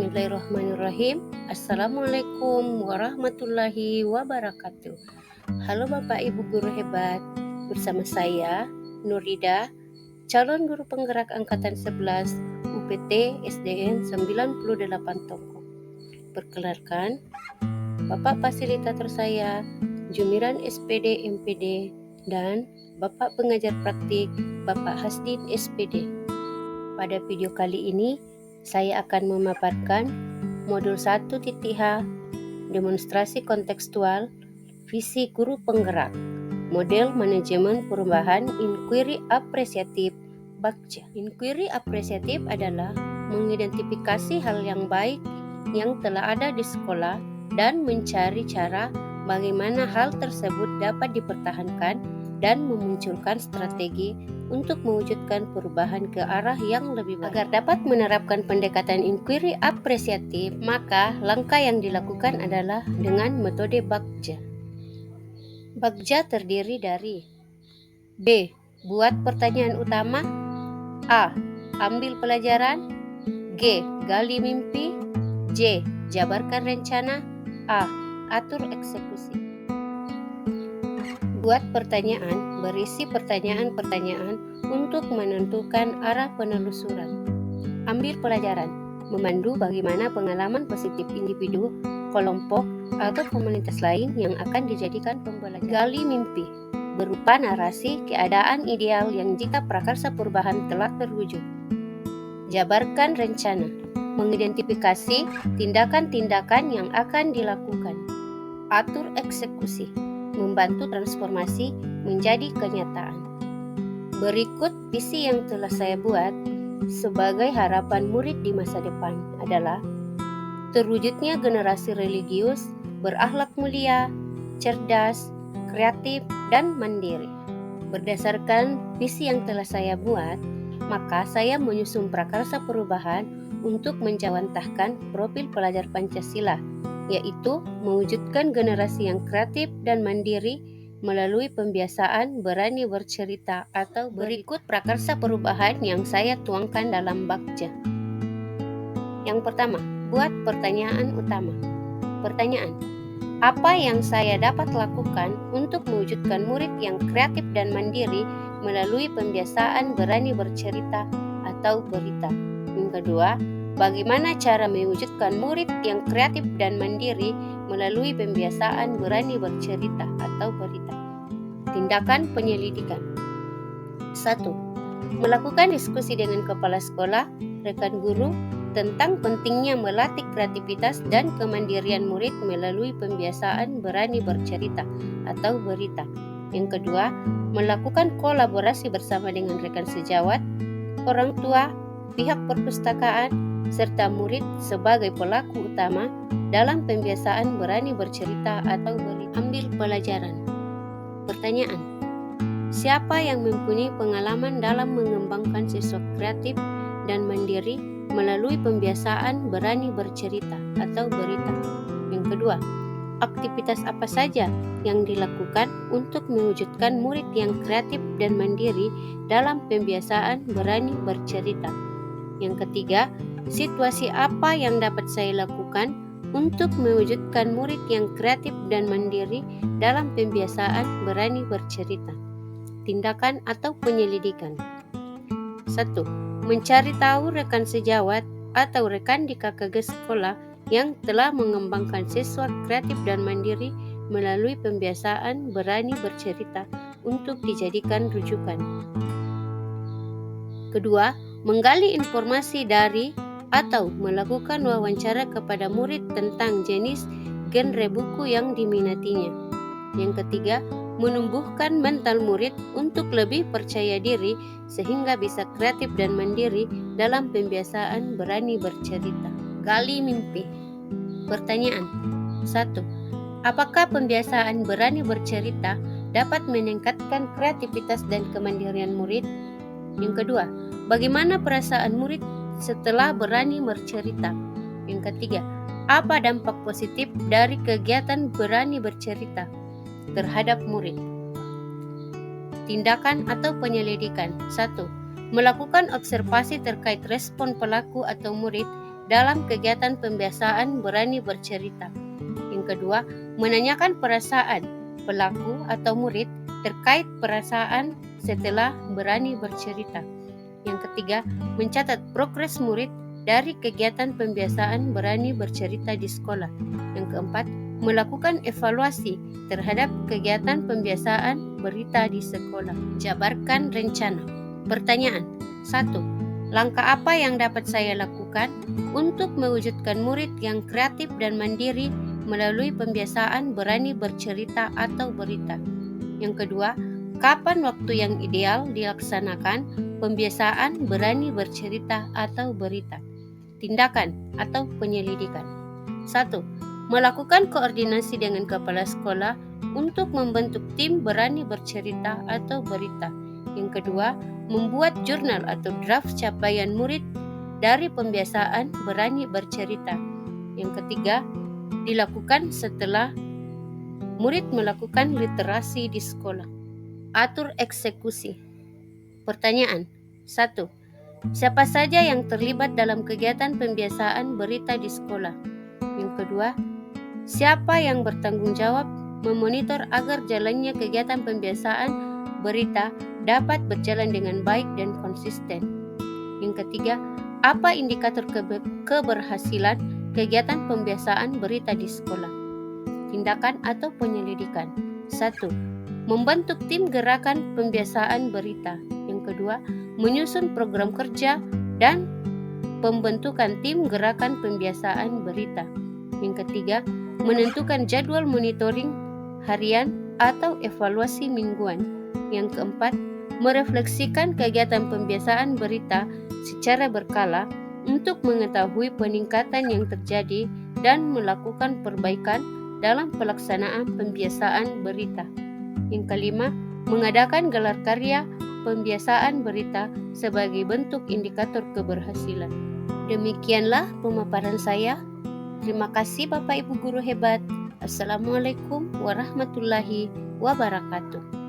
Bismillahirrahmanirrahim. Assalamualaikum warahmatullahi wabarakatuh. Halo Bapak Ibu guru hebat. Bersama saya Nurida, calon guru penggerak angkatan 11 UPT SDN 98 Tongko. Perkenalkan, Bapak fasilitator saya Jumiran SPD MPD dan Bapak pengajar praktik Bapak Hasdin SPD. Pada video kali ini saya akan memaparkan modul 1.H demonstrasi kontekstual visi guru penggerak model manajemen perubahan inquiry apresiatif BAKJA. Inquiry apresiatif adalah mengidentifikasi hal yang baik yang telah ada di sekolah dan mencari cara bagaimana hal tersebut dapat dipertahankan dan memunculkan strategi untuk mewujudkan perubahan ke arah yang lebih baik. Agar dapat menerapkan pendekatan inquiry apresiatif, maka langkah yang dilakukan adalah dengan metode BAKJA. BAKJA terdiri dari B. Buat pertanyaan utama. A. Ambil pelajaran. G. Gali mimpi. J. Jabarkan rencana. A. Atur eksekusi. Buat pertanyaan berisi pertanyaan-pertanyaan untuk menentukan arah penelusuran. Ambil pelajaran, memandu bagaimana pengalaman positif individu, kelompok, atau komunitas lain yang akan dijadikan pembelajaran. Gali mimpi, berupa narasi keadaan ideal yang jika prakarsa perubahan telah terwujud. Jabarkan rencana, mengidentifikasi tindakan-tindakan yang akan dilakukan. Atur eksekusi, membantu transformasi menjadi kenyataan. Berikut visi yang telah saya buat sebagai harapan murid di masa depan adalah terwujudnya generasi religius, berakhlak mulia, cerdas, kreatif, dan mandiri. Berdasarkan visi yang telah saya buat, maka saya menyusun prakarsa perubahan untuk menjawantahkan profil pelajar Pancasila, yaitu mewujudkan generasi yang kreatif dan mandiri melalui pembiasaan berani bercerita atau berikut prakarsa perubahan yang saya tuangkan dalam BAKJA. Yang pertama, buat pertanyaan utama. Pertanyaan, apa yang saya dapat lakukan untuk mewujudkan murid yang kreatif dan mandiri melalui pembiasaan berani bercerita atau berita? Yang kedua, bagaimana cara mewujudkan murid yang kreatif dan mandiri melalui pembiasaan berani bercerita atau berita? Tindakan penyelidikan. 1. Melakukan diskusi dengan kepala sekolah, rekan guru, tentang pentingnya melatih kreativitas dan kemandirian murid melalui pembiasaan berani bercerita atau berita. Yang kedua, melakukan kolaborasi bersama dengan rekan sejawat, orang tua, pihak perpustakaan, serta murid sebagai pelaku utama dalam pembiasaan berani bercerita atau berita. Ambil pelajaran. Pertanyaan, siapa yang mempunyai pengalaman dalam mengembangkan siswa kreatif dan mandiri melalui pembiasaan berani bercerita atau berita? Yang kedua, aktivitas apa saja yang dilakukan untuk mewujudkan murid yang kreatif dan mandiri dalam pembiasaan berani bercerita? Yang ketiga, situasi apa yang dapat saya lakukan untuk mewujudkan murid yang kreatif dan mandiri dalam pembiasaan berani bercerita? Tindakan atau penyelidikan. 1. Mencari tahu rekan sejawat atau rekan di KKG sekolah yang telah mengembangkan siswa kreatif dan mandiri melalui pembiasaan berani bercerita untuk dijadikan rujukan. Kedua, menggali informasi dari atau melakukan wawancara kepada murid tentang jenis genre buku yang diminatinya. Yang ketiga, menumbuhkan mental murid untuk lebih percaya diri sehingga bisa kreatif dan mandiri dalam pembiasaan berani bercerita. Gali mimpi. Pertanyaan 1. Apakah pembiasaan berani bercerita dapat meningkatkan kreativitas dan kemandirian murid? Yang kedua, bagaimana perasaan murid setelah berani bercerita? Yang ketiga, apa dampak positif dari kegiatan berani bercerita terhadap murid? Tindakan atau penyelidikan. 1. Melakukan observasi terkait respon pelaku atau murid dalam kegiatan pembiasaan berani bercerita. Yang kedua, menanyakan perasaan pelaku atau murid terkait perasaan setelah berani bercerita. Yang ketiga, mencatat progres murid dari kegiatan pembiasaan berani bercerita di sekolah. Yang keempat, melakukan evaluasi terhadap kegiatan pembiasaan berita di sekolah. Jabarkan rencana. Pertanyaan 1. Langkah apa yang dapat saya lakukan untuk mewujudkan murid yang kreatif dan mandiri melalui pembiasaan berani bercerita atau berita? Yang kedua, kapan waktu yang ideal dilaksanakan pembiasaan berani bercerita atau berita? Tindakan atau penyelidikan. 1. Melakukan koordinasi dengan kepala sekolah untuk membentuk tim berani bercerita atau berita. Yang kedua, membuat jurnal atau draft capaian murid dari pembiasaan berani bercerita. Yang ketiga, dilakukan setelah murid melakukan literasi di sekolah. Atur eksekusi. Pertanyaan 1. Siapa saja yang terlibat dalam kegiatan pembiasaan berita di sekolah? Yang kedua, siapa yang bertanggung jawab memonitor agar jalannya kegiatan pembiasaan berita dapat berjalan dengan baik dan konsisten? Yang ketiga, apa indikator keberhasilan kegiatan pembiasaan berita di sekolah? Tindakan atau penyelidikan. 1. Membentuk tim gerakan pembiasaan berita. Yang kedua, menyusun program kerja dan pembentukan tim gerakan pembiasaan berita. Yang ketiga, menentukan jadwal monitoring harian atau evaluasi mingguan. Yang keempat, merefleksikan kegiatan pembiasaan berita secara berkala untuk mengetahui peningkatan yang terjadi dan melakukan perbaikan dalam pelaksanaan pembiasaan berita. Yang kelima, mengadakan gelar karya pembiasaan berita sebagai bentuk indikator keberhasilan. Demikianlah pemaparan saya. Terima kasih Bapak Ibu Guru hebat. Assalamualaikum warahmatullahi wabarakatuh.